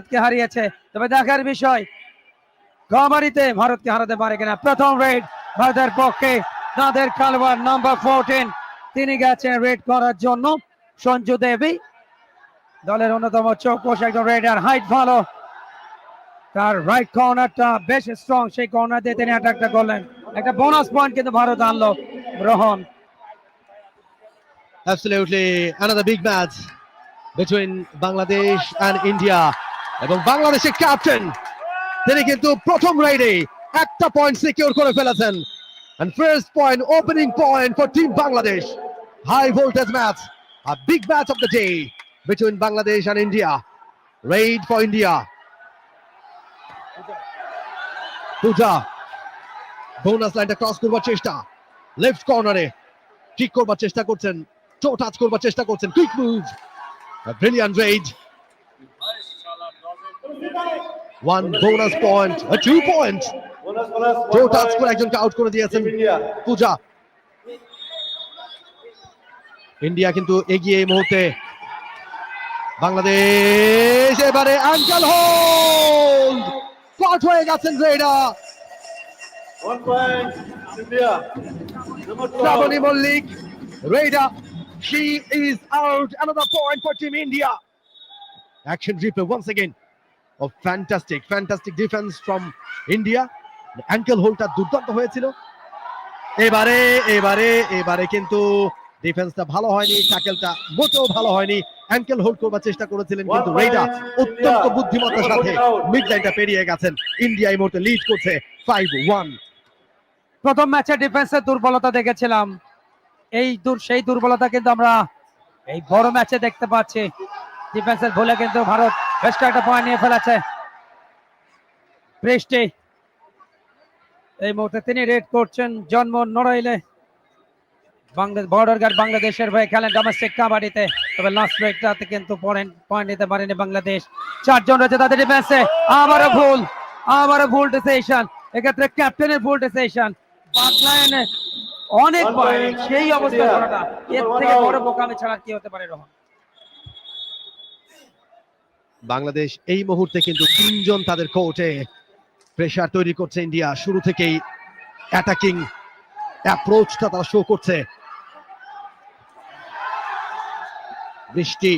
ভারতকে হারিয়েছে। তবে দেখার বিষয় কাবাডিতে ভারতকে হারাতে পারে কিনা। প্রথম রেড ভারতের পক্ষে নাদের কালওয়ার নাম্বার 14, তিনি গেছেন রেড করার জন্য। সঞ্জু দেবী দলের অন্যতম চৌকস একজন রেডার, হাইট ভালো, তার রাইট কর্নারটা বেশ স্ট্রং, সেই কর্নার দিয়ে তিনি অ্যাটাকটা করলেন। একটা বোনাস পয়েন্ট কিন্তু ভারত আনলো Rohan. Absolutely another big match between Bangladesh and India, এবং বাংলাদেশের ক্যাপ্টেন তিনি কিন্তু প্রথম রাইডে একটা পয়েন্ট সিকিউর করে ফেলেছেন। And first point, opening point for Team Bangladesh. High voltage match, a big match of the day between Bangladesh and India. Raid for India. Pooja bonus লাইনটা ক্রস করবার চেষ্টা, লেফট কর্নারে ঠিক করবার চেষ্টা করছেন, টো টাচ করবার চেষ্টা করছেন, quick move, brilliant raid. 1 bonus point, 2 point. Toe touch করে একজনকে আউট করে দিয়েছেন পূজা। ইন্ডিয়া কিন্তু এগিয়ে এই মুহূর্তে। বাংলাদেশ এবারে অ্যাঙ্কেল হোল্ড, কট হয়ে গেছেন radar. 1 point India. Shravani Mallik, Raider, she is out. Another point for Team India. Action replay once again. Oh, fantastic defense from India. Ankle hold টা দুর্দান্ত হয়েছিল। এবারে কিন্তু ডিফেন্সটা ভালো হয়নি, ট্যাকেলটা মোটেও ভালো হয়নি। অ্যাঙ্কেল হোল্ড করবার চেষ্টা করেছিলেন কিন্তু রেইডার অত্যন্ত বুদ্ধিমত্তার সাথে মিড লাইনটা পেরিয়ে গেছেন। ইন্ডিয়া এই মুহূর্তে লিড করছে 5-1। প্রথম ম্যাচে ডিফেন্সের দুর্বলতা দেখেছিলাম, সেই দুর্বলতা কিন্তু আমরা এই বড় ম্যাচে দেখতে পাচ্ছি। ডিফেন্সের ভুলে কিন্তু ভারত বেশ কয়েকটা পয়েন্ট নিয়ে ফেলেছে। বৃষ্টি এই মুহূর্তে তিনি রেড করছেন জন্ম নড়াইলে। বর্ডার গার্ড বাংলাদেশের হয়ে খেলেন ডোমেস্টিক কাবাডিতে, তবে লাস্ট রেডটাতে কিন্তু পয়েন্ট নিতে পারেনি বাংলাদেশ। 4 জন রয়েছে তাদের ডিফেন্সে। আবারও ভুল ডিসিশন, এক্ষেত্রে ক্যাপ্টেনের ভুল ডিসিশন। বাকলায়নে অনেক সেই অবস্থা করাটা এর থেকে বড় বোকামি ছাড়া কি হতে পারে রোহন। বাংলাদেশ এই মুহূর্তে কিন্তু 3 জন তাদের কোর্টে প্রেসার তৈরি করছে। ইন্ডিয়া শুরু থেকেই অ্যাটাকিং অ্যাপ্রোচটা তারা শো করছে। বৃষ্টি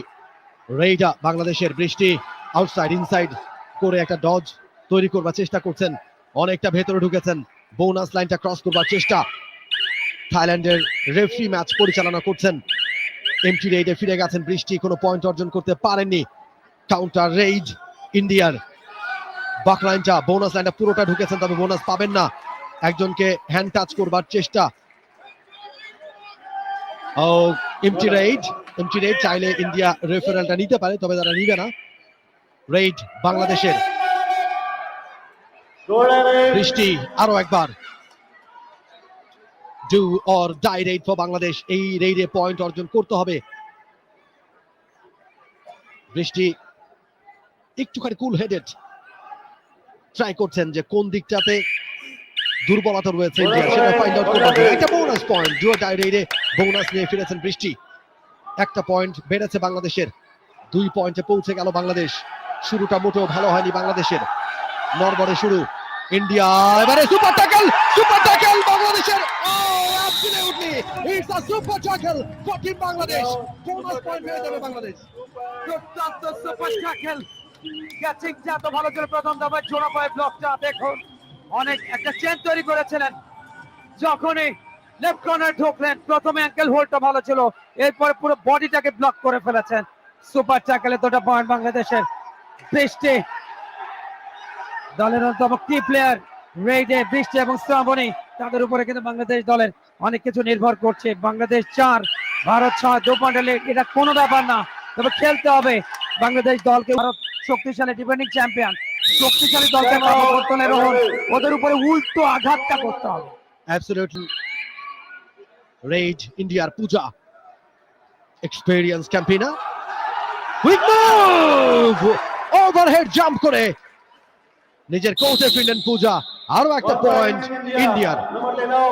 রেইডার বাংলাদেশের, বৃষ্টি আউটসাইড ইনসাইড করে একটা ডজ তৈরি করবার চেষ্টা করছেন, অনেকটা ভেতরে ঢুকেছেন। বোনাস লাইনটা ক্রস করবার চেষ্টা। থাইল্যান্ডের রেফারি ম্যাচ পরিচালনা করছেন। এমটি রেইডে ফিরে গেছেন বৃষ্টি, কোনো পয়েন্ট অর্জন করতে পারেননি। কাউন্টার রেইড ইন্ডিয়ার। বাক লাইনটা, বোনাস লাইনটা পুরোটা ঢুকেছেন, তবে বোনাস পাবেন না। একজনকে হ্যান্ড টাচ করবার চেষ্টা। ও এমটি রেইড চাইলে ইন্ডিয়া রেফারেলটা নিতে পারে, তবে তারা নিবে না। রেইড বাংলাদেশের। বৃষ্টি আরো একবার। Do or die raid for Bangladesh. এই রেইডে পয়েন্ট অর্জন করতে হবে। বৃষ্টি একটুখানি কুল হেডেড ট্রাই করছেন যে কোন দিকটাতে দুর্বলতা রয়েছে ইন্ডিয়া, সেটা ফাইন্ড আউট করতে হবে। একটা bonus point, do or die রেইডে বোনাস নিয়ে ফিরেছেন বৃষ্টি। একটা পয়েন্ট বেড়েছে বাংলাদেশের, 2 পয়েন্টে পৌঁছে গেল বাংলাদেশ। শুরুটা মোটেও ভালো হয়নি বাংলাদেশের, নড়বড়ে শুরু। ইন্ডিয়া এবারে সুপার ট্যাকল বাংলাদেশের। Absolutely, it's a super tackle for Team Bangladesh. Bonus point পেয়ে যাবে বাংলাদেশ। দুর্দান্ত সুপার ট্যাকল, ক্যাচিংটা তো ভালো ছিল প্রথম দফায়। জোড়া পায়ে ব্লকটা দেখুন, অনেক একটা চেন তৈরি করেছিলেন। যখনই লেফট কর্নার ঢুকলেন, প্রথমে অ্যাঙ্কেল হোল্ডটা ভালো ছিল, এরপরে পুরো বডিটাকে ব্লক করে ফেলেছেন। সুপার ট্যাকলে 2টা পয়েন্ট বাংলাদেশের। বৃষ্টি দলের অন্যতম কি প্লেয়ার রেইডে, বৃষ্টি এবং শ্রাবণী, তাদের উপরে কিন্তু বাংলাদেশ দলের অনেক কিছু নির্ভর করছে। বাংলাদেশ 4 ভারত 6, 2 পয়েন্টের লিড, এটা কোনো ব্যাপার না, তবে খেলতে হবে বাংলাদেশ দলকে। ভারত শক্তিশালী ডিফেন্ডিং চ্যাম্পিয়ন, শক্তিশালী দলকে করতে হলে রোহন ওদের উপরে উল্টো আঘাতটা করতে হবে। Absolutely. Raid ইন্ডিয়ার Puja, experience campaigner, quick move, overhead jump করে নিজের কোর্টে ফিরলেন পূজা। আরো একটা পয়েন্ট ইন্ডিয়ার।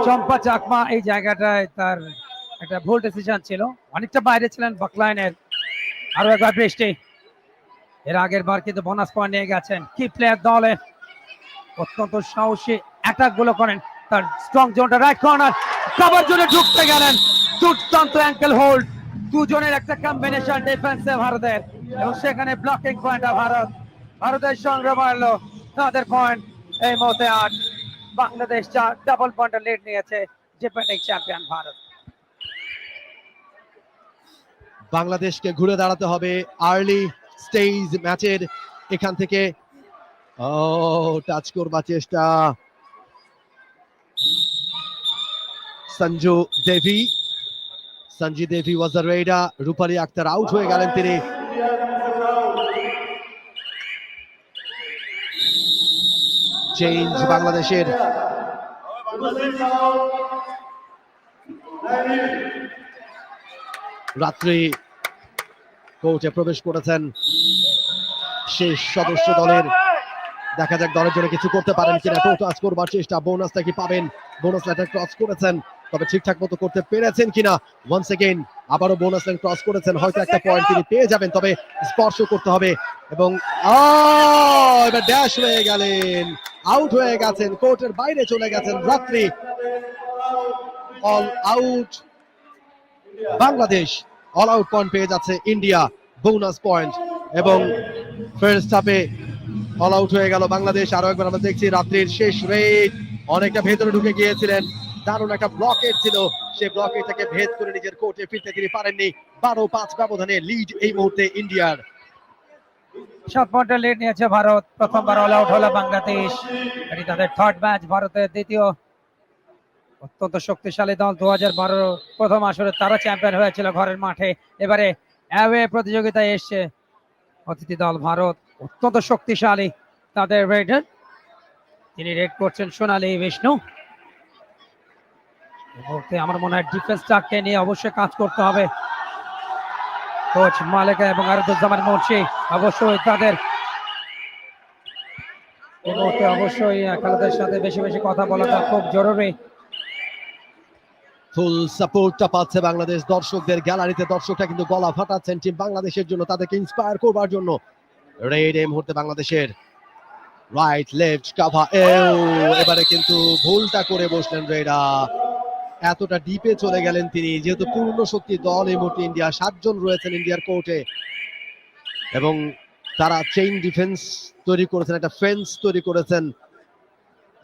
চম্পা চাকমা এই জায়গাটায় তার একটা ভুল ডিসিশন ছিল, অনেকটা বাইরে ছিলেন বাকলাইনের। আরো একবার বৃষ্টি, এর আগের বার কিন্তু বোনাস পয়েন্ট নিয়ে গেছেন কি প্লেয়ার দলে, অত্যন্ত সাহসী অ্যাটাক গুলো করেন। তার স্ট্রং জোনটা রাইট কর্নার কভার জোনে ঢুকতে গেলেন, দুর্দান্ত অ্যাঙ্কেল হোল্ড, দুজনের একটা কম্বিনেশন ডিফেন্সে ভারতের, এবং সেখানে ব্লকিং পয়েন্ট ভারতের সংগ্রহ মারলো তাদের পয়েন্ট। এই মুহূর্তে 8, বাংলাদেশ 4, ডাবল পয়েন্টের লিড নিয়েছে ডিফেন্ডিং চ্যাম্পিয়ন ভারত। বাংলাদেশকে ঘুরে দাঁড়াতে হবে আর্লি স্টেজ ম্যাচের এখান থেকে। টাচ করবার চেষ্টা Sanju Devi was the raider. Rupali Akter out হয়ে গেলেন তিনি। চেঞ্জ বাংলাদেশের। রাত্রি কোর্টে প্রবেশ করেছেন শেষ সদস্য দলের। দেখা যাক দলের জন্য কিছু করতে পারেন কিনা। টো টাচ করবার চেষ্টা, বোনাসটা কি পাবেন? বোনাস লাইন ক্রস করেছেন, তবে ঠিকঠাক মতো করতে পেরেছেন কিনা। ওয়ান্স এগেইন আবারও বোনাস লাইন ক্রস করেছেন, হয়তো একটা পয়েন্ট তিনি পেয়ে যাবেন, তবে স্পর্শ করতে হবে। এবং এবার ড্যাশ হয়ে গেলেন, আউট হয়ে গেছেন, কোর্টের বাইরে চলে গেছেন রাত্রি। All out Bangladesh, all out point পেয়ে যাচ্ছে ইন্ডিয়া, বোনাস পয়েন্ট। এবং ফার্স্ট হাফে অল আউট হয়ে গেল বাংলাদেশ। আরো একবার আমরা দেখছি রাত্রির শেষ রেড, অনেকটা ভেতরে ঢুকে গিয়েছিলেন, দারুণ একটা ব্লকেট ছিল, সেই ব্লকেটটাকে ভেদ করে নিজের কোর্টে ফিরতে তিনি পারেননি। 12-5 ব্যবধানে লিড এই মুহূর্তে ইন্ডিয়ার। 7 পয়েন্টের লিড নিয়েছে ভারত। প্রথমবার অল আউট হলো বাংলাদেশ, এটি তাদের থার্ড ম্যাচ, ভারতের দ্বিতীয়। অত্যন্ত শক্তিশালী দল, 2012 প্রথম আসরে তারা চ্যাম্পিয়ন হয়েছিল ঘরের মাঠে, এবারে অ্যাওয়ে প্রতিযোগিতায় এসছে অতিথি দল ভারত, অত্যন্ত শক্তিশালী তাদের রেডার। তিনি রেড করছেন সোনালী বিষ্ণু। আমার মনে হয় ডিফেন্সটাকে নিয়ে অবশ্যই কাজ করতে হবে। কোচ মালিকা এবং আরদুজ্জামান মুন্সি অবশ্যই তাদের এই মুহূর্তে অবশ্যই খেলোয়াড়দের সাথে বেশি বেশি কথা বলাটা খুব জরুরি। ফুল সাপোর্টটা পাচ্ছে বাংলাদেশ দর্শকদের, গ্যালারিতে দর্শকরা কিন্তু গলা ফাটাচ্ছেন টিম বাংলাদেশের জন্য, তাদেরকে ইন্সপায়ার করবার জন্য। রেড এই মুহূর্তে বাংলাদেশের রাইট লেফট কাভা, এবারে কিন্তু ভুলটা করে বসলেন রেডা, এতটা ডিপে চলে গেলেন তিনি, যেহেতু পূর্ণ শক্তি দল এই মুহূর্তে ইন্ডিয়া, 7 জন রয়েছেন ইন্ডিয়ার কোর্টে, এবং তারা চেইন ডিফেন্স তৈরি করেছেন, একটা ফেন্স তৈরি করেছেন,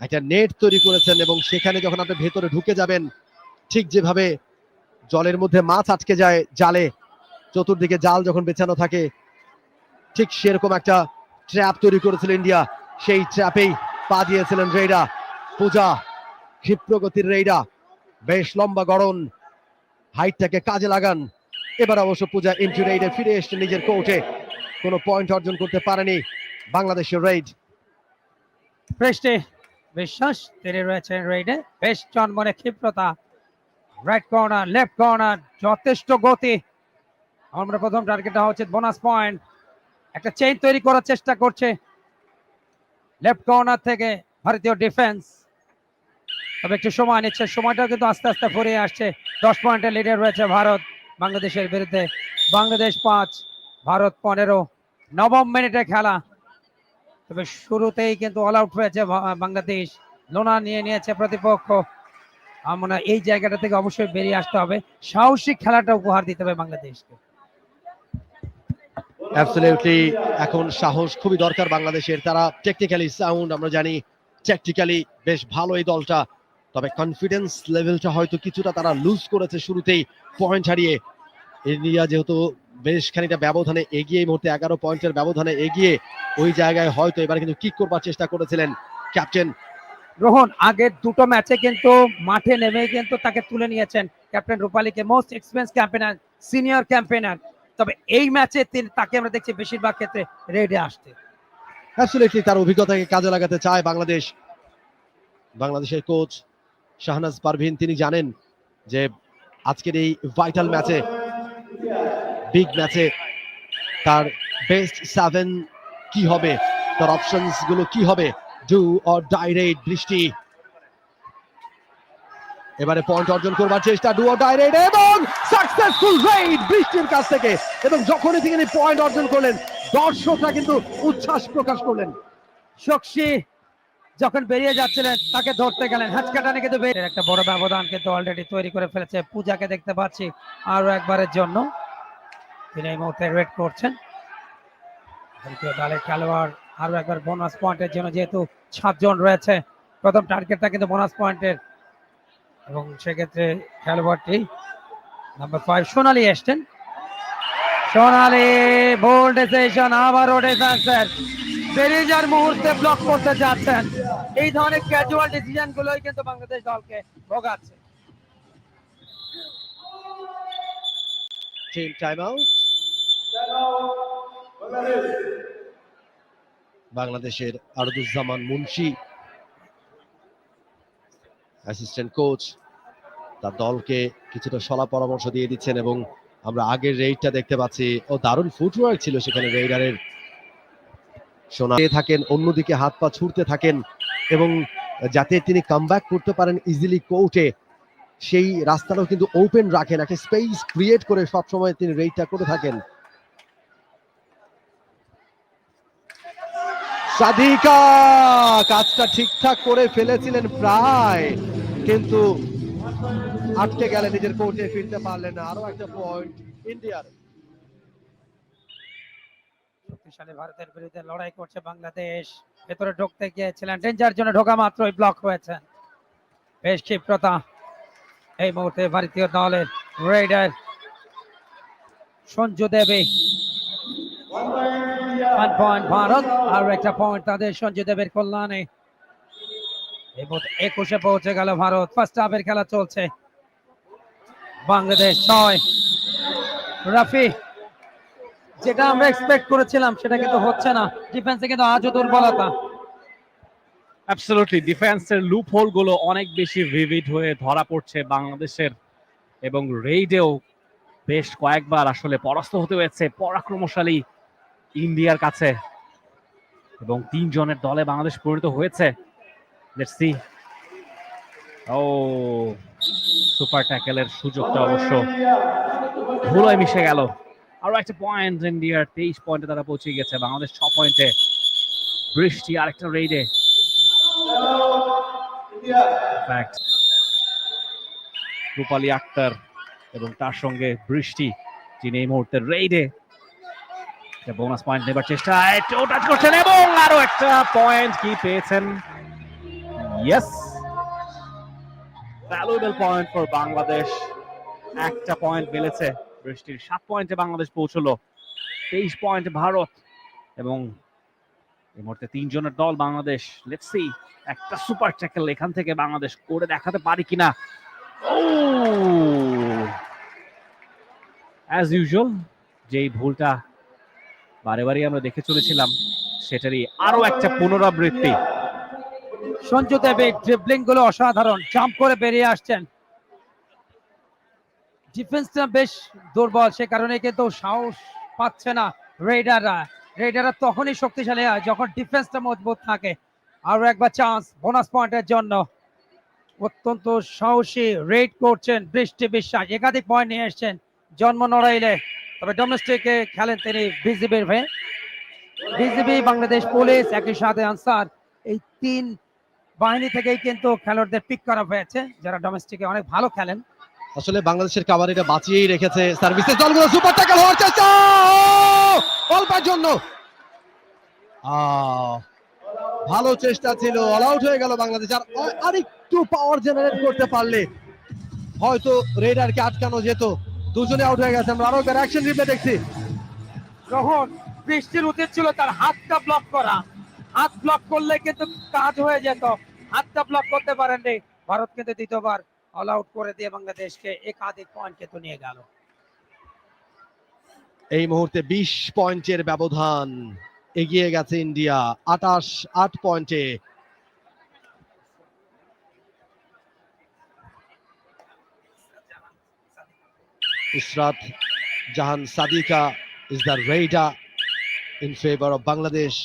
একটা নেট তৈরি করেছেন, এবং সেখানে যখন আপনি ভেতরে ঢুকে যাবেন, ঠিক যেভাবে জলের মধ্যে মাছ আটকে যায় জালে, চতুর্দিকে জাল যখন বেছানো থাকে, ঠিক সেরকম একটা ট্র্যাপ তৈরি করেছিল ইন্ডিয়া। সেই ট্র্যাপেই পা দিয়েছিলেন রেইডা। পূজা ক্ষিপ্রগতির রেইডা, বেশ লম্বা গড়ন, হাইটটাকে কাজে লাগান। এবার অবশ্য পূজা ইনটু রেইডে ফিরে এসছে নিজের কোর্টে, কোনো পয়েন্ট অর্জন করতে পারেনি বাংলাদেশের রেইড। পৃষ্টি বিশ্বাস তিনি রয়েছেন রেইডে, বেশ চনমনে ক্ষিপ্রতা, রাইট কর্নার লেফট কর্নার, যথেষ্ট গতি। আমরা প্রথম টার্গেটটা হচ্ছে বোনাস পয়েন্ট, একটা চেইন তৈরি করার চেষ্টা করছে লেফট কর্নার থেকে ভারতীয় ডিফেন্স, তবে একটু সময় নিচ্ছে, সময়টা কিন্তু আস্তে আস্তে ফুরিয়ে আসছে। 10 পয়েন্টের লিডার রয়েছে ভারত বাংলাদেশের বিরুদ্ধে। বাংলাদেশ 5 ভারত 15, নবম মিনিটে খেলা, তবে শুরুতেই কিন্তু অল আউট হয়েছে বাংলাদেশ, লোনা নিয়ে নিয়েছে প্রতিপক্ষ। আমরা এই জায়গাটা থেকে অবশ্যই বেরিয়ে আসতে হবে, সাহসিক খেলাটা উপহার দিতে হবে বাংলাদেশকে। অ্যাবসলিউটলি, এখন সাহস খুবই দরকার বাংলাদেশের। তারা টেকনিক্যালি সাউন্ড, আমরা জানি ট্যাকটিক্যালি বেশ ভালো এই দলটা, তবে কনফিডেন্স লেভেলটা হয়তো কিছুটা তারা লুজ করেছে শুরুতেই পয়েন্ট হারিয়ে। ইন্ডিয়া যেহেতু বেশ খানিকটা ব্যবধানে এগিয়ে, এই মুহূর্তে 11 পয়েন্টের ব্যবধানে এগিয়ে, ওই জায়গায় হয়তো এবার কিন্তু কিক করবার চেষ্টা করেছিলেন ক্যাপ্টেন রোহন। আগের দুটো ম্যাচে কিন্তু মাঠে নেমে কিন্তু তাকে তুলে নিয়েছেন ক্যাপ্টেন রূপালীকে, most experience campaigner, senior campaigner, তবে এই ম্যাচে তাকে আমরা দেখছি বেশিরভাগ ক্ষেত্রে রেডে আসতে। অ্যাবসলিউটলি তার অভিজ্ঞতাকে কাজে লাগাতে চায় বাংলাদেশ। বাংলাদেশের কোচ শাহনাজ পারভীন তিনি জানেন যে আজকের এই ভাইটাল ম্যাচে, বিগ ম্যাচে তার বেস্ট 7 কি হবে, তার অপশনস গুলো কি হবে। ডু অর ডাই রেড বৃষ্টি, এবারে পয়েন্ট অর্জন করবার চেষ্টা, ডুও ডাইরেক্ট এবং সাকসেসফুল রেইড বৃষ্টির কাছ থেকে। এবং যখনই তিনি পয়েন্ট অর্জন করলেন, দর্শকরা কিন্তু উচ্ছ্বাস প্রকাশ করলেন। শক্সি যখন বেরিয়ে যাচ্ছিলেন তাকে ধরতে গেলেন, হাঁচকাটানে কিন্তু একটা বড় ব্যবধান কিন্তু অলরেডি তৈরি করে ফেলেছে। পূজাকে দেখতে পাচ্ছি আরো একবারের জন্য, তিনি এই মুহূর্তে রেড করছেন। ভারতীয় দলের খেলোয়াড় আরো একবার বোনাস পয়েন্টের জন্য, যেহেতু 7 জন রয়েছে, প্রথম টার্গেটটা কিন্তু বোনাস পয়েন্টের, এবং সেক্ষেত্রে খেলোয়াড়টি নাম্বার 5 সোনালী এসছেন। সোনালী বোল্ড ডিসিশন, আবারও ডিফেন্সের বেরিয়ে যাওয়ার মুহূর্তে ব্লক করতে যাচ্ছেন। এই ধরনের ক্যাজুয়াল ডিসিশন গুলোই কিন্তু বাংলাদেশ দলকে ভোগাচ্ছে। Team time out. বাংলাদেশের আরদুজ্জামান মুন্সি অ্যাসিস্ট্যান্ট কোচ তার দলকে কিছুটা সলা পরামর্শ দিয়ে দিচ্ছেন, এবং আমরা আগের রেইডটা দেখতে পাচ্ছি, ও দারুণ ফুটওয়ার্ক ছিল সেখানে রেইডারের। সোনা থাকেন, অন্যদিকে হাত পা ছুটতে থাকেন, এবং যাতে তিনি কামব্যাক করতে পারেন ইজিলি কোর্টে, সেই রাস্তাটাও কিন্তু ওপেন রাখেন, একটা স্পেস ক্রিয়েট করে সবসময় তিনি রেইডটা করে থাকেন। সাদিকা কাজটা ঠিকঠাক করে ফেলেছিলেন প্রায়, কিন্তু আটকে গেলেন, নিজের কোর্টে ফিরতে পারলেন না। আরো একটা পয়েন্ট ইন্ডিয়ার। শক্তিশালী ভারতের বিরুদ্ধে লড়াই করছে বাংলাদেশ। ভেতরে ঢুকতে গিয়েছিলেন, ডেঞ্জার জন্য ঢোকা মাত্রই ব্লক হয়েছেন। বেশ ক্ষিপ্রতা এই মুহূর্তে ভারতীয় দলের রেডার সঞ্জু দেবী। 1 পয়েন্ট ভারত, আর একটা পয়েন্ট তাদের সঞ্জু দেবের কল্যাণে। এই মুহূর্তে 21-এ পৌঁছে গেল ভারত। ফার্স্ট হাফের খেলা চলছে। বাংলাদেশ 6, রাফি। যেটা আমরা এক্সপেক্ট করেছিলাম সেটা কিন্তু হচ্ছে না, ডিফেন্সে কিন্তু আজও দুর্বলতা। অ্যাবসলিউটলি, ডিফেন্সের লুপ হোল গুলো অনেক বেশি ভিভিড হয়ে ধরা পড়ছে বাংলাদেশের, এবং রেইডেও বেশ কয়েকবার আসলে পরাস্ত হতে হয়েছে পরাক্রমশালী ইন্ডিয়ার কাছে, এবং 3 জনের দলে বাংলাদেশ পরিণত হয়েছে। Let's see. ও, সুপার ট্যাকেলের সুযোগটা অবশ্য ধুলোয় মিশে গেল। আরো একটা পয়েন্ট ইন্ডিয়ার, 23 পয়েন্টে তারা পৌঁছে গেছে, বাংলাদেশ 6 পয়েন্টে। বৃষ্টি আরেকটা রেইডে। রূপালী আক্তার এবং তার সঙ্গে বৃষ্টি, যিনি এই মুহূর্তে রেইডে বোনাস পয়েন্ট নেবার চেষ্টায় টাচ করছেন, এবং আরো একটা পয়েন্ট কি পেয়েছেন। Yes, valuable point for Bangladesh. একটা পয়েন্ট মিলেছে বৃষ্টির। 7 পয়েন্টে বাংলাদেশ পৌঁছলো, 23 পয়েন্ট ভারত, এবং এই মুহূর্তে 3 জনের দল বাংলাদেশ। লেটস সি, একটা সুপার ট্যাকল এখান থেকে বাংলাদেশ করে দেখাতে পারি কিনা। ও, অ্যাজ ইউজুয়াল যেই ভুলটা বারে বারে আমরা দেখে চলেছিলাম, সেটারই আরো একটা পুনরাবৃত্তি। সঞ্জু দেবের ড্রিবলিং গুলো অসাধারণ, জাম্প করে বেরিয়ে আসছেন। ডিফেন্সটা বেশ দুর্বল, সে কারণে কিন্তু সাহস পাচ্ছে না রেইডাররা তখনই শক্তিশালী হয় যখন ডিফেন্সটা মজবুত থাকে। আরো একবার চান্স বোনাস পয়েন্টের জন্য। অত্যন্ত সাহসী রেড করছেন বৃষ্টি বিশ্বাস, একাধিক পয়েন্ট নিয়ে এসছেন জন্ম নড়াইলে। তবে ডোমেস্টিকে খেলেন তিনি বিজিবির হয়ে। বিজিবি, বাংলাদেশ পুলিশ, একই সাথে আনসার, এই 3 বাহিনী থেকেই কিন্তু খেলোয়াড়দের পিক করা হয়েছে যারা ডোমেস্টিকে অনেক ভালো খেলেন। আসলে বাংলাদেশের কাভারিটা বাঁচিয়েই রেখেছে সার্ভিসেস দলগুলো। সুপার ট্যাকল হওয়ার চেষ্টা, অল্পের জন্য ভালো চেষ্টা ছিল, অল আউট হয়ে গেল বাংলাদেশ। আর একটু পাওয়ার জেনারেট করতে পারলে হয়তো রেডারকে আটকানো যেত। দুজনে আউট হয়ে গেছে। আমরা আরো একবার অ্যাকশন রিপ্লে দেখছি। যখন বৃষ্টির উচিত ছিল তার হাতটা ব্লক করা, হাত ব্লক করলে কিন্তু কাজ হয়ে যেত, হাতটা ব্লক করতে পারেননি। ভারত কিন্তু দ্বিতীয়বার অল আউট করে দিয়ে বাংলাদেশকে একাধিক পয়েন্ট কিন্তু নিয়ে গেল। এই মুহূর্তে 20 পয়েন্টের ব্যবধান, এগিয়ে গেছে ইন্ডিয়া 8 পয়েন্টে। Israt Jahan Sadika is the raider in favor of Bangladesh.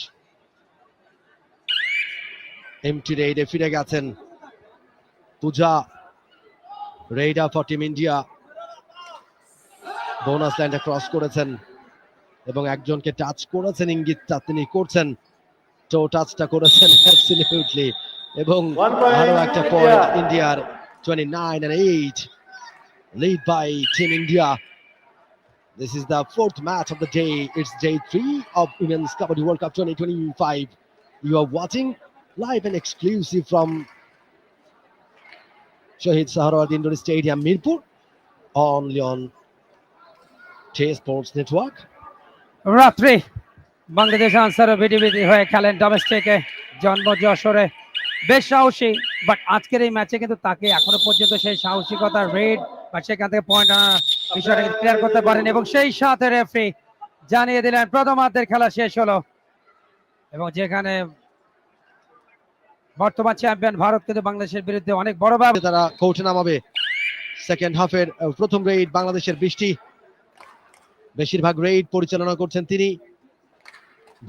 এমটি রেইডে ফিরে গেছেন Puja, raider for team India bonus লাইনটা ক্রস করেছেন এবং একজনকে টাচ করেছেন, ইঙ্গিতটা তিনি করছেন, টো টাচটা করেছেন অ্যাবসলিউটলি, এবং 1 point, আরো একটা India. পয়েন্ট ইন্ডিয়ার 29-8 lead by Team India. This is the fourth match of the day. It's day 3 of Women's Kabaddi World Cup 2025. You are watching live and exclusive from Shahid Saharwat Indoor Stadium, Mirpur, only on J Sports Network. রাত্রি বাংলাদেশ আনসার ভিডিভিডি হয়ে খেলেন ডোমেস্টিকে, জন্ম যশোরে, বেশ সাহসী, but আজকের এই ম্যাচে কিন্তু তাকে এখনো পর্যন্ত সেই সাহসিকতা রেড বা সেখান থেকে পয়েন্ট বিষয়টা ক্লিয়ার করতে পারেন, এবং সেই সাথে রেফারি জানিয়ে দিলেন প্রথমার্ধের খেলা শেষ হলো, এবং যেখানে বর্তমান চ্যাম্পিয়ন ভারত কিন্তু বাংলাদেশের বিরুদ্ধে অনেক বড় ব্যবধান। তারা কোর্টে নামাবে। সেকেন্ড হাফের প্রথম রেইড বাংলাদেশের বৃষ্টি, বেশিরভাগ রেইড পরিচালনা করছেন তিনি,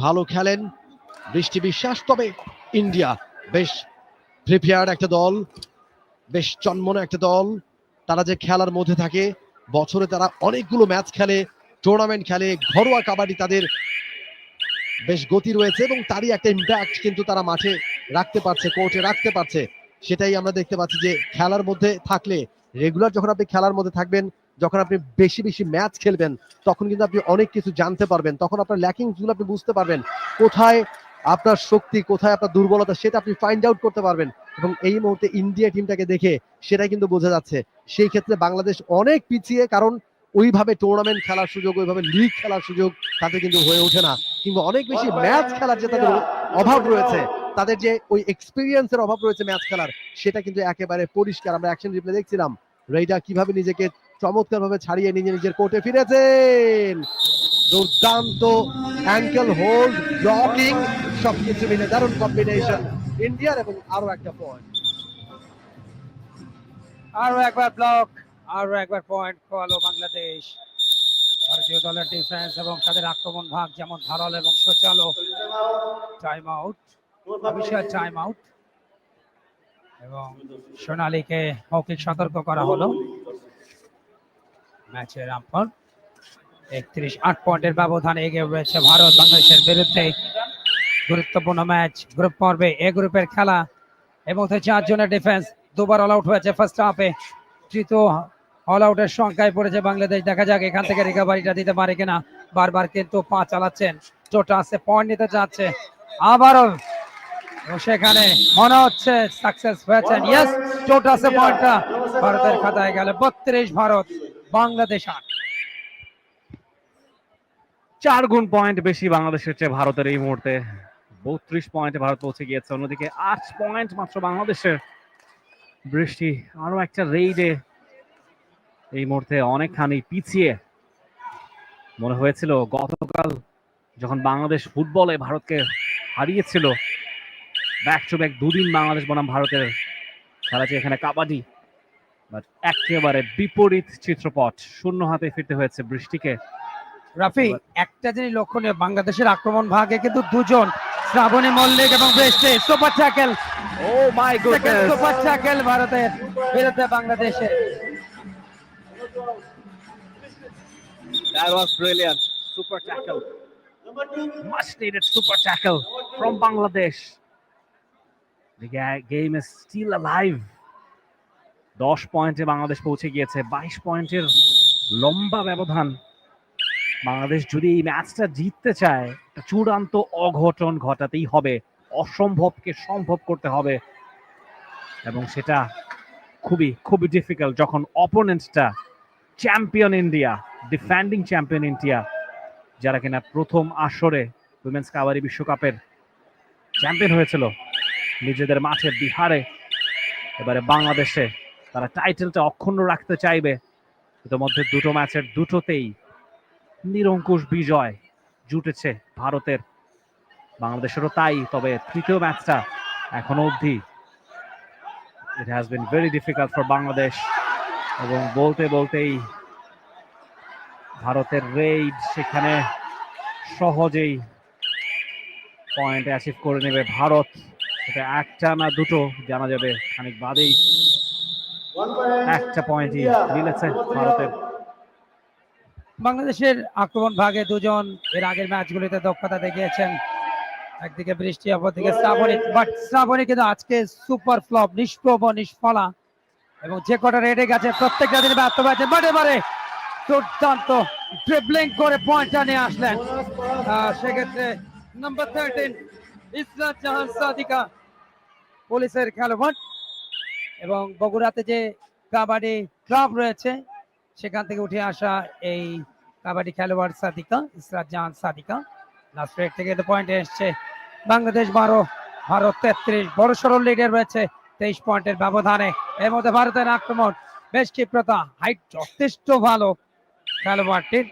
ভালো খেলেন বৃষ্টি বিশ্বাস। তবে ইন্ডিয়া বেশ প্রিপেয়ার্ড একটা দল, বেশ চন্মনে একটা দল। তারা যে খেলার মধ্যে থাকে, বছরে তারা অনেকগুলো ম্যাচ খেলে, টুর্নামেন্ট খেলে, ঘরোয়া কাবাডি তাদের বেশ গতি রয়েছে এবং তারই একটা ইম্প্যাক্ট কিন্তু তারা মাঠে রাখতে পারছে, কোর্টে রাখতে পারছে। সেটাই আমরা দেখতে পাচ্ছি যে খেলার মধ্যে থাকলে, রেগুলার যখন আপনি খেলার মধ্যে থাকবেন, যখন আপনি বেশি বেশি ম্যাচ খেলবেন, তখন কিন্তু আপনি অনেক কিছু জানতে পারবেন, তখন আপনার ল্যাকিংস গুলো আপনি বুঝতে পারবেন, কোথায় আপনার শক্তি, কোথায় আপনার দুর্বলতা, সেটা আপনি ফাইন্ড আউট করতে পারবেন। এবং এই মুহূর্তে ইন্ডিয়া টিমটাকে দেখে সেটাই কিন্তু বোঝা যাচ্ছে। সেই ক্ষেত্রে বাংলাদেশ অনেক পিছিয়ে, কারণ ওইভাবে টুর্নামেন্ট খেলার সুযোগ, ওইভাবে লিগ খেলার সুযোগ তাদের কিন্তু হয়ে ওঠে না, কিংবা অনেক বেশি ম্যাচ খেলার যে তাদের অভাব রয়েছে, তাদের যে ওই এক্সপিরিয়েন্সের অভাব রয়েছে ম্যাচ খেলার, সেটা কিন্তু একেবারে পরিষ্কার। আমরা অ্যাকশন রিপ্লে দেখছিলাম, রেইডা কিভাবে নিজেকে চমৎকার ভাবে ছাড়িয়ে নিজের কোর্টে ফিরেছেন। দুর্দান্ত অ্যাঙ্কেল হোল্ড, ব্লকিং, সবকিছু মিলে দারুণ কম্বিনেশন ইন্ডিয়ার, এবং আরো একটা পয়েন্ট। আরো একবার ব্লক, আরো একবার পয়েন্ট খোয়ালো বাংলাদেশ। ভারতীয় দলের ডিফেন্স এবং তাদের আক্রমণ ভাগ যেমন ধারালো এবং সচালো। Time out, official time out, এবং সোনালীকে মৌখিক সতর্ক করা হলো। ম্যাচের আম্পায়ার 31-8 পয়েন্টের ব্যবধানে এগিয়ে রয়েছে ভারত বাংলাদেশের বিরুদ্ধে। গুরুত্বপূর্ণ ম্যাচ, গ্রুপ পর্বে এ গ্রুপের খেলা, এবং 4 জনের ডিফেন্স দুবার অল আউট হয়েছে ফার্স্ট হাফে, তৃতীয় অল আউটের সংখ্যায় পড়েছে বাংলাদেশ। দেখা যাক এখান থেকে রিকভারিটা দিতে পারে কিনা। বারবার কিন্তু পা চালাচ্ছেন, টোটাসে পয়েন্ট নিতে যাচ্ছে আবারও, সেখানে মনে হচ্ছে সাকসেস হয়েছেন। ইয়েস, টোটাসে পয়েন্টটা ভারতের খাতায় গেল। 32 ভারত, বাংলাদেশ 8। 4 গুণ পয়েন্ট বেশি বাংলাদেশের চেয়ে ভারতের এই মুহূর্তে। 32 পয়েন্টে ভারত পৌঁছে গিয়েছে, অন্যদিকে 8 পয়েন্ট মাত্র বাংলাদেশের। বৃষ্টি আরো একটা রেইডে এই মুহূর্তে অনেকখানি পিছিয়ে। মনে হয়েছিল গতকাল যখন বাংলাদেশ ফুটবলে ভারতকে হারিয়েছিল, ব্যাক টু ব্যাক 2 দিন বাংলাদেশ বনাম ভারতের খেলাটি এখানে কাবাডি, বাট একেবারে বিপরীত চিত্রপট, শূন্য হাতে ফিরতে হয়েছে বৃষ্টিকে। রাফি, একটা জিনিস লক্ষণীয়, বাংলাদেশের আক্রমণ ভাগে কিন্তু দুজন, শ্রাবণী মল্লিক এবং Brishti. Super tackle, oh my goodness, super tackle ভারতের বিরুদ্ধে বাংলাদেশে। That was brilliant. Super tackle. Much needed super tackle from Bangladesh. The game is still alive. 10 পয়েন্টে বাংলাদেশ পৌঁছে গিয়েছে, 22 পয়েন্টের লম্বা ব্যবধান। বাংলাদেশ যদি এই ম্যাচটা জিততে চায়, একটা চূড়ান্ত অঘটন ঘটাতেই হবে, অসম্ভবকে সম্ভব করতে হবে, এবং সেটা খুবই খুবই ডিফিকাল্ট যখন অপোনেন্টটা champion India, defending champion India, যারা কিনা প্রথম আসরে উইমেন্স কাবাডি বিশ্বকাপের চ্যাম্পিয়ন হয়েছিল নিজেদের মাঠে বিহারে। এবারে বাংলাদেশে তারা টাইটেলটা অক্ষুণ্ণ রাখতে চাইবে। ইতিমধ্যে 2টো ম্যাচের 2টোতেই নিরঙ্কুশ বিজয় জুটেছে ভারতের, বাংলাদেশেরও তাই। তবে তৃতীয় ম্যাচটা এখনো অবধি it has been very difficult for Bangladesh, এবং বলতে বলতেই ভারতের রেইড সেখানে সহজেই পয়েন্ট অ্যাচিভ করে নেবে ভারত। সেটা একটা না দুটো জানা যাবে খানিক বাদেই। 1 point. একটা পয়েন্টই India. মিলেছে Number 3 ভারতের। out. বাংলাদেশের আক্রমণ ভাগে দুজন এর আগের ম্যাচগুলিতে দক্ষতা দেখিয়েছেন, একদিকে বৃষ্টি অপরদিকে শ্রাবণী, বাট শ্রাবণী কিন্তু আজকে সুপার ফ্লপ, নিষ্প্রভ নিষ্ফলা, এবং যে কটা রেডে গেছে প্রত্যেকটা দিনে ব্যর্থ হয়েছে, বাট এবারে দুর্দান্ত ড্রিবলিং করে পয়েন্টটা নিয়ে আসলেন। Bonus pass. সেক্ষেত্রে নাম্বার 13 ইসরাত জাহান সাদিকা, পুলিশের খেলোয়াড়, এবং বগুড়াতে যে কাবাডি ক্লাব রয়েছে সেখান থেকে উঠে আসা এই কাবাডি খেলোয়াড় সাদিকা, ইসরাত জাহান সাদিকা। লাস্ট রেড থেকে পয়েন্টে এসছে বাংলাদেশ 12, ভারত 33, বড় সরল লিডে রয়েছে 23 পয়েন্টের ব্যবধানে। এর মধ্যে ভারতের আক্রমণ বেশ ক্ষিপ্রতা, হাইট যথেষ্ট ভালো খেলোয়াড়টির,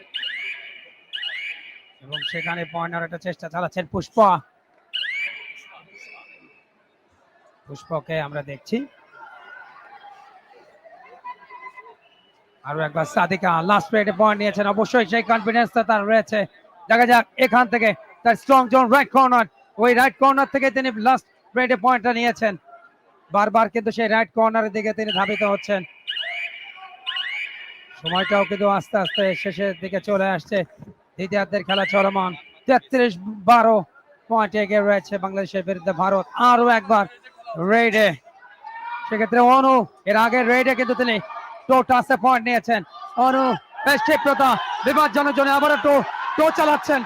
এবং সেখানে পয়েন্ট নেওয়ার একটা চেষ্টা চালাচ্ছেন পুষ্পা। পুষ্পকে আমরা দেখছি, আরো একবার সাদিকা লাস্ট রেডে পয়েন্ট নিয়েছেন, অবশ্যই সেই কনফিডেন্স তার রয়েছে। দেখা যাক এখান থেকে তার স্ট্রং জোন রাইট কর্নার, ওই রাইট কর্নার থেকে তিনি লাস্ট রেডে পয়েন্টটা নিয়েছেন। বারবার কিন্তু সেই রাইট কর্নারের দিকে তিনি ধাবিত হচ্ছেন। সময়টাও কিন্তু আস্তে আস্তে শেষের দিকে চলে আসছে, দ্বিতীয়ার্ধের খেলা চলমান। 33-12 পয়েন্টে এগিয়ে রয়েছে বাংলাদেশের বিরুদ্ধে ভারত। আরো একবার রেডে, সেক্ষেত্রে অনু এর আগের রেডে কিন্তু তিনি টোটাসে পয়েন্ট নিয়েছেন। অনু বেশ ক্ষিপ্রতা, বিপজ্জনক জন্য আবার টো চালাচ্ছেন।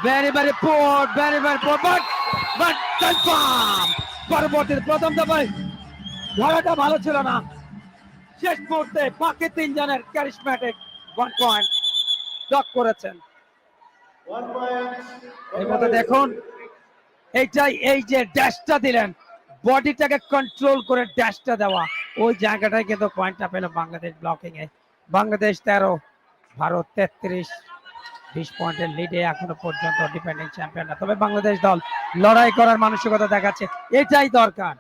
Very very poor, but confirm. পরবর্তীতে প্রথম দফায় ধরাটা ভালো ছিল না, শেষ মুহূর্তে বাকি তিনজনের ক্যারিশম্যাটিক 1 পয়েন্ট ডক করেছেন। 1 point. এই মতো দেখুন, এইটাই এই যে ড্যাশটা দিলেন, বডিটাকে কন্ট্রোল করে ড্যাশটা দেওয়া, ওই জায়গাটায় কিন্তু পয়েন্টটা পেল বাংলাদেশ ব্লকিং এ। বাংলাদেশ 13, ভারত 33, 20 পয়েন্টের লিডে এখনো পর্যন্ত ডিফেন্ডিং চ্যাম্পিয়ন না। তবে বাংলাদেশ দল লড়াই করার মানসিকতা দেখাচ্ছে, এটাই দরকার।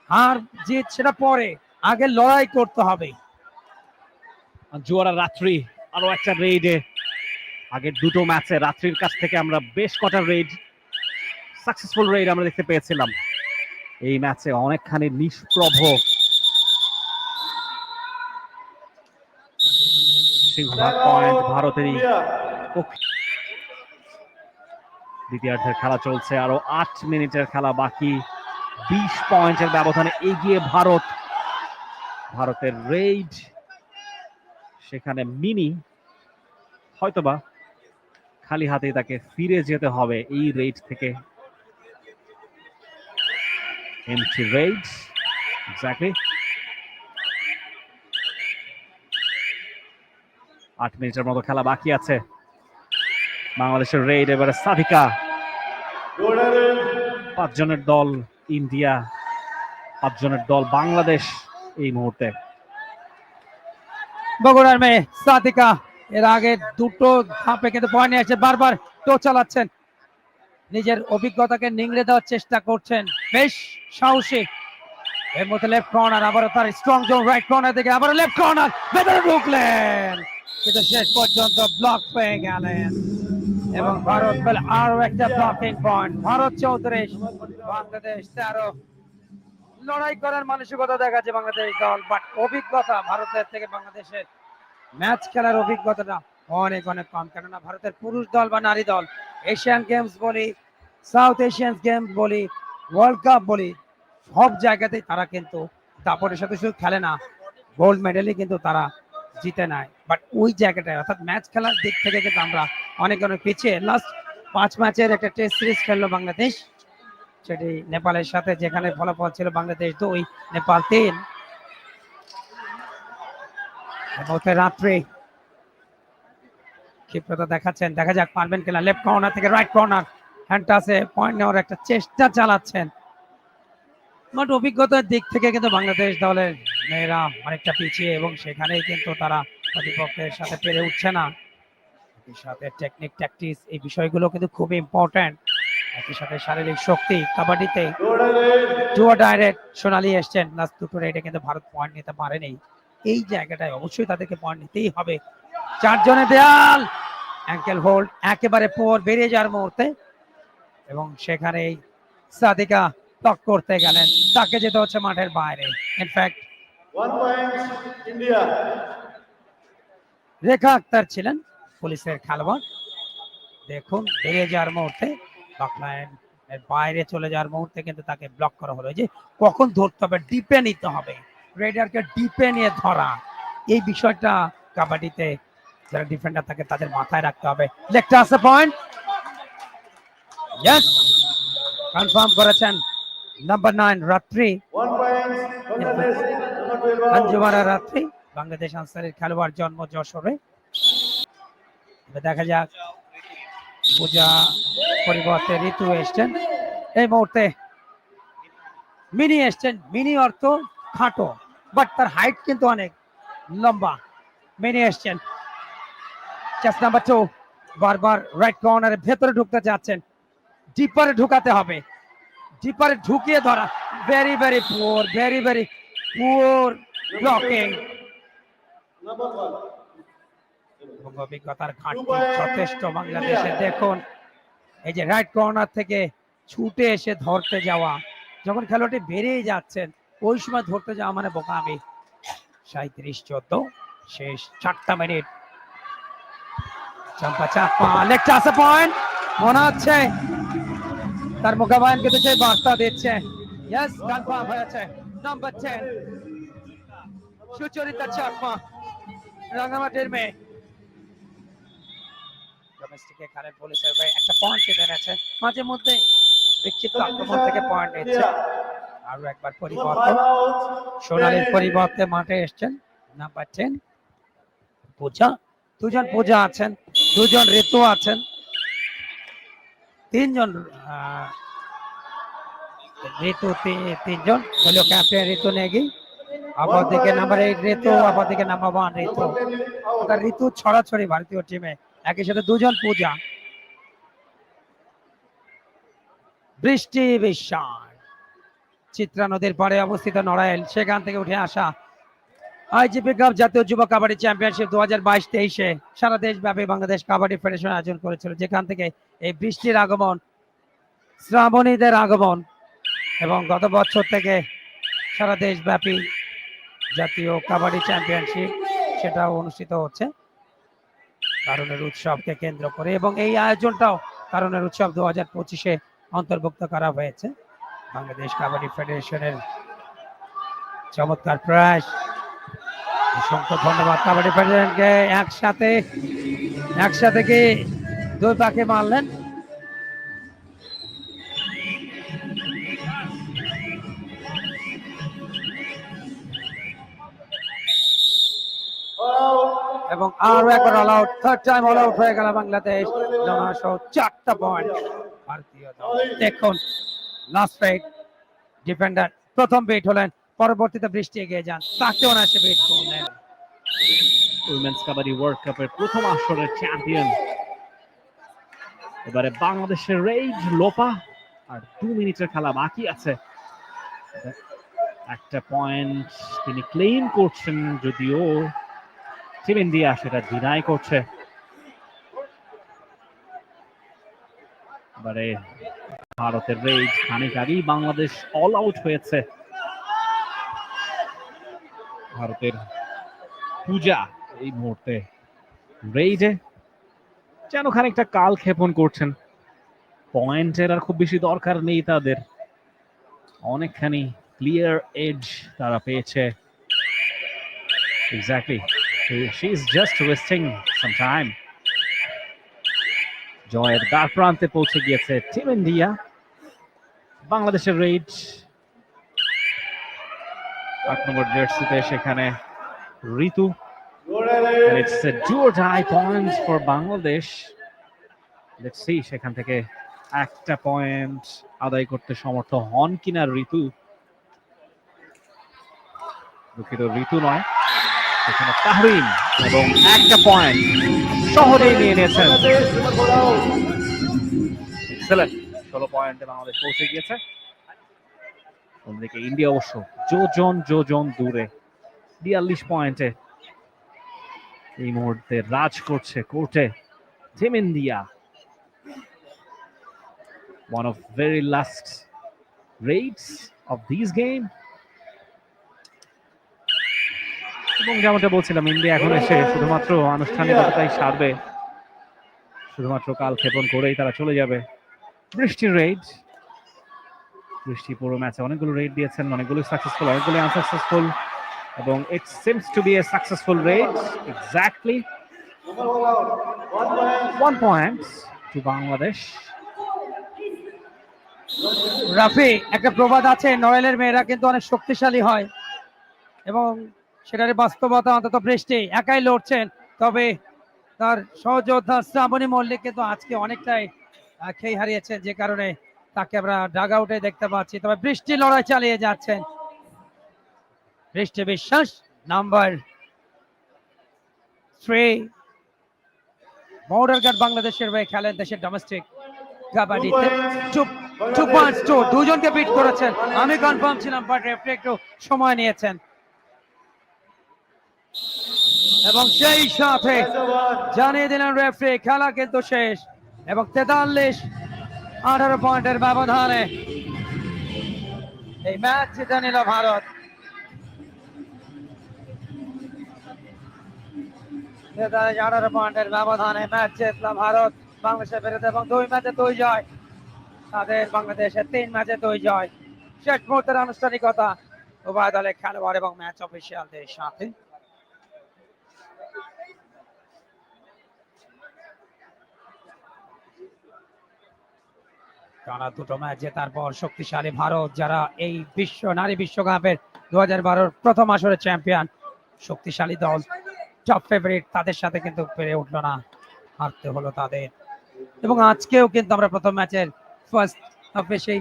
হার জিত সেটা পরে, আগে লড়াই করতে হবে। জোয়ারা রাত্রি আরো একটা রেইডে, আগের দুটো ম্যাচে রাত্রির কাছ থেকে আমরা বেশ কটা রেইড, সাকসেসফুল রেইড আমরা দেখতে পেয়েছিলাম। এই ম্যাচে অনেকখানি নিষ্প্রভ সিংহভাগ পয়েন্ট ভারতেরই India. পক্ষে। দ্বিতীয়ার্ধের খেলা চলছে, আরো 8 মিনিটের খেলা বাকি। 20 পয়েন্টের ব্যবধানে এগিয়ে ভারত। ভারতের রেইড, সেখানে মিনি হয়তোবা খালি হাতে তাকে ফিরে যেতে হবে এই রেইড থেকে। এমটি রেইড, এক্স্যাক্টলি 8 মিনিটের মতো খেলা বাকি আছে। বাংলাদেশের রেইড এবারে সাদিকা, Golden. 5 জনের দল ইন্ডিয়া, 5 জনের দল বাংলাদেশ এই মুহূর্তে। বগুড়ার মেয়ে সাদিকা এর আগে দুটো ধাপে কিন্তু পয়েন্ট নিয়ে আসছে, বারবার টো চালাচ্ছেন, নিজের অভিজ্ঞতাকে নিংড়ে দেওয়ার চেষ্টা করছেন, বেশ সাহসী। এর মধ্যে লেফট কর্নার, আবারও তার স্ট্রং জোন রাইট কর্নার থেকে আবার লেফট কর্নার, ভেতরে ঢুকলেন কিন্তু শেষ পর্যন্ত ব্লক পেয়ে গেলেন, এবং ভারত পেল আরো একটা ব্লকিং পয়েন্ট। ভারত 34, বাংলাদেশ 13। লড়াই করার মানসিকতা দেখাচ্ছে বাংলাদেশ দল, বাট অভিজ্ঞতা ভারতের থেকে বাংলাদেশের ম্যাচ খেলার অভিজ্ঞতাটা অনেক অনেক কম। কেননা ভারতের পুরুষ দল বা নারী দল এশিয়ান গেমস বলি, সাউথ এশিয়ান গেমস বলি, ওয়ার্ল্ড কাপ বলি, সব জায়গাতেই তারা কিন্তু দাপটের সাথে শুধু খেলে না, গোল্ড মেডেলই কিন্তু তারা জিতে নেয়। বাট ওই জায়গাটায় অর্থাৎ ম্যাচ খেলার দিক থেকে কিন্তু আমরা অনেক অনেক পিছিয়ে। লাস্ট 5 ম্যাচের একটা টেস্ট সিরিজ খেললো বাংলাদেশ, সেটি নেপালের সাথে, যেখানে ফলাফল ছিল বাংলাদেশ 2, নেপাল 3। রাত্রে ক্ষিপ্রতা দেখাচ্ছেন, দেখা যাক পারবেন কিনা। লেফট কর্নার থেকে রাইট কর্নার, হ্যান্ডটাসে পয়েন্ট নেওয়ার একটা চেষ্টা চালাচ্ছেন, বাট অভিজ্ঞতার দিক থেকে কিন্তু বাংলাদেশ দলের মেয়েরা অনেকটা পিছিয়ে, এবং সেখানেই কিন্তু তারা প্রতিপক্ষের সাথে পেরে উঠছে না। একই সাথে টেকনিক ট্যাকটিক্স এই বিষয়গুলো কিন্তু খুব ইম্পর্টেন্ট, একই সাথে শারীরিক শক্তি। কাবাডিতে জুয়া ডাইরেক্ট সোনালি এসছেন, লাস্ট দুটো রেডে কিন্তু ভারত পয়েন্ট নিতে পারেনি। এই জায়গাটায় অবশ্যই তাদেরকে পয়েন্ট নিতেই হবে। 4 জনে দেয়াল, অ্যাঙ্কেল হোল্ড একেবারে পর বেরিয়ে যাওয়ার মুহূর্তে, এবং সেখানেই সাদিকা ব্লক করতে গেলেন, তাকে যেতে হচ্ছে মাঠের বাইরে। In fact 1 point, India. রেখা আক্তার ছিলেন পুলিশের খেলোয়াড়। দেখুন বেরিয়ে যাওয়ার মুহূর্তে ব্লক লাইন এর বাইরে চলে যাওয়ার মুহূর্তে কিন্তু তাকে ব্লক করা হলো। যে কখন ধরতে হবে, ডিপে নিতে হবে, রেডারকে ডিপে নিয়ে ধরা, এই বিষয়টা কাবাডিতে যারা ডিফেন্ডার থাকে তাদের মাথায় রাখতে হবে। লেগটা আছে পয়েন্ট, ইয়েস, কনফার্ম করেছেন নাম্বার 9 রাত্রি 1 point, Bangladesh. Number 12 out. Anjumara রাত্রি, বাংলাদেশ আনসারের খেলোয়াড়, জন্ম যশোরে। এবার দেখা যাক পূজা পরিবর্তে ঋতু এসছেন এই মুহূর্তে। মিনি এসছেন, মিনি অর্থ খাটো, বাট তার হাইট কিন্তু অনেক লম্বা। মিনি এসছেন, চেস নাম্বার 2, বারবার রাইট কর্নারের ভেতরে ঢুকতে যাচ্ছেন, ডিপারে ঢুকাতে হবে, ডিপারে ঢুকিয়ে ধরা। Very very poor blocking. Number 1. অভিজ্ঞতার ঘাটতি যথেষ্ট বাংলাদেশে। দেখুন এই যে রাইট কর্নার থেকে ছুটে এসে ধরতে যাওয়া, যখন খেলোয়াড়টি বেরিয়ে যাচ্ছেন ওই সময় ধরতে যাওয়া মানে বোকামি। 37-14 শেষ 4টা মিনিট। চাম্পা চাপা লেগটা আছে পয়েন্ট, মনে হচ্ছে তার মোকাবেলা কিন্তু সেই বার্তা দিচ্ছে। ইয়েস, কনফার্ম হয়েছে। নাম্বার 10 সুচরিতা চাকমা, রাঙামাটির মেয়ে। ডোমেস্টিক এখানে পুলিশের ভাই একটা পয়েন্ট এনেছে, মাঝে মধ্যে বিক্ষিপ্ত আক্রমণ থেকে পয়েন্ট নিচ্ছে। আরো একবার পরিবর্তন, 5 out. সোনালীর পরিবর্তে মাঠে এসছেন নাম্বার 10 পূজা। দুজন পূজা আছেন, দুজন ঋতু আছেন, তিনজন ঋতু, তিনজন হলো ক্যাপ্টেন ঋতু নেগি, অপরদিকে নাম্বার 8 ঋতু, অপরদিকে নাম্বার 1 ঋতু। Number 10 out. ওটা ঋতু ছড়াছড়ি ভারতীয় টিমে, একই সাথে দুজন পূজা। বৃষ্টি বিশ্বাস, চিত্রা নদীর পাড়ে অবস্থিত নড়াইল, সেখান থেকে উঠে আসা আইজিপি কাপ জাতীয় যুব কাবাডি চ্যাম্পিয়নশিপ 2022-23 সারা দেশব্যাপী বাংলাদেশ কাবাডি ফেডারেশন আয়োজন করেছিল, যেখান থেকে এই বৃষ্টির আগমন, শ্রাবণীদের আগমন, এবং গত বছর থেকে সারা দেশব্যাপী জাতীয় কাবাডি চ্যাম্পিয়নশিপ সেটাও অনুষ্ঠিত হচ্ছে কারণের উৎসবকে কেন্দ্র করে। এবং এই আয়োজনটাও কারণের উৎসব 2025-এ অন্তর্ভুক্ত করা হয়েছে। বাংলাদেশ কাবাডি ফেডারেশনের চমৎকার প্রয়াস, অসংখ্য ধন্যবাদ কাবাডি ফেডারেশনকে। একসাথে কি দুই পাখি মারলেন। Out. এবং আরো একবার all out, third time all out হয়ে গেল বাংলাদেশ। 4টা পয়েন্ট ভারতীয় দল। দেখুন লাস্ট রাইট ডিফেন্ডার প্রথম বিট হলেন, পরবর্তীতে বৃষ্টি এগিয়ে যান, তাকেও না সে বিট করলেন। উইমেন্স কাবাডি ওয়ার্ল্ড কাপের প্রথম আসরের চ্যাম্পিয়ন এবারে বাংলাদেশের রেইজ লোপা। আর 2 মিনিটের খেলা বাকি আছে, একটা পয়েন্ট তিনি ক্লেইম করছেন, যদিও টিম ইন্ডিয়া সেটা ডিনাই করছে। এবারে ভারতের রেইজ খানিক আগেই বাংলাদেশ অল আউট হয়েছে। ভারতের পূজা এই মুহূর্তে রেইজে যেন খানিকটা কাল ক্ষেপণ করছেন। পয়েন্টের আর খুব বেশি দরকার নেই তাদের, অনেকখানি ক্লিয়ার এজ তারা পেয়েছে। Exactly, she is just wasting some time. জয়ের দ্বার প্রান্তে পৌঁছে গিয়েছে টিম ইন্ডিয়া। বাংলাদেশের রেইজ 8 নম্বর জার্সিতে, সেখানে ঋতু। And it's a do or die point for Bangladesh. Let's see সেখান থেকে একটা পয়েন্ট আদায় করতে সমর্থ হন কিনা ঋতু। দুঃখিত, ঋতু নয়, সেখানে তাহরিন, এবং একটা পয়েন্ট সহজেই নিয়ে নিয়েছেন। Bangladesh. Number 4 out. এক্সেলেন্ট, 16 পয়েন্টে বাংলাদেশ পৌঁছে গিয়েছে। অন্যদিকে ইন্ডিয়া অবশ্য যোজন দূরে 42 পয়েন্টে এই মুহূর্তে রাজ করছে কোর্টে team India. One of very last rates of this game. এবং যেমনটা বলছিলাম, ইন্ডিয়া এখন এসে শুধুমাত্র আনুষ্ঠানিকতাই সারবে, শুধুমাত্র কাল ক্ষেপণ করেই তারা চলে যাবে। বৃষ্টির রেড, বৃষ্টি পুরো ম্যাচে অনেকগুলো রেড দিয়েছেন, অনেকগুলো সাকসেসফুল, অনেকগুলো আনসাকসেসফুল, এবং it seems to be a successful raid. Exactly Number 4 out. 1 point. 1 point to Bangladesh. Rafi, একটা প্রবাদ আছে, নড়াইলের মেয়েরা কিন্তু অনেক শক্তিশালী হয়, এবং সেটার বাস্তবতা অন্তত বৃষ্টি একাই লড়ছেন, তবে তার সহযোদ্ধা শ্রাবণী মল্লিক কিন্তু আজকে অনেকটাই খেই হারিয়েছেন, যে কারণে তাকে আমরা ডাগ আউটে দেখতে পাচ্ছি। তবে বৃষ্টি লড়াই চালিয়ে যাচ্ছেন। বৃষ্টি বিশ্বাস নাম্বার 3, বর্ডার গার্ড, বাংলাদেশের হয়ে খেলেন দেশের ডোমেস্টিক কাবাডিতে। 2 পয়েন্টস টু, দুজনকে বিট করেছেন। আমি কনফার্ম ছিলাম, বাট রেফারি একটু সময় নিয়েছেন, এবং সেই সাথে That's over. জানিয়ে দিলেন রেফারি খেলা কিন্তু শেষ, এবং 43-18 পয়েন্টের ব্যবধানে এই ম্যাচ জিতে নিল ভারত। 18 পয়েন্টের ব্যবধানে ম্যাচ জিতল ভারত বাংলাদেশের বিরুদ্ধে, এবং 2 ম্যাচে 2 জয় তাদের, বাংলাদেশের 3 ম্যাচে 2 জয়। শেষ মুহূর্তের আনুষ্ঠানিকতা উভয় দলের খেলোয়াড় এবং ম্যাচ অফিসিয়ালদের সাথে। টানা 2টো ম্যাচ জেতার পর শক্তিশালী ভারত, যারা এই নারী বিশ্বকাপের 2012 প্রথম আসরের চ্যাম্পিয়ন, শক্তিশালী দল, টপ ফেভারিট, তাদের সাথে কিন্তু পেরে উঠলো না, হারতে হলো তাদের। এবং আজকেও কিন্তু আমরা প্রথম ম্যাচের ফার্স্ট হাফে সেই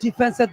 ডিফেন্সের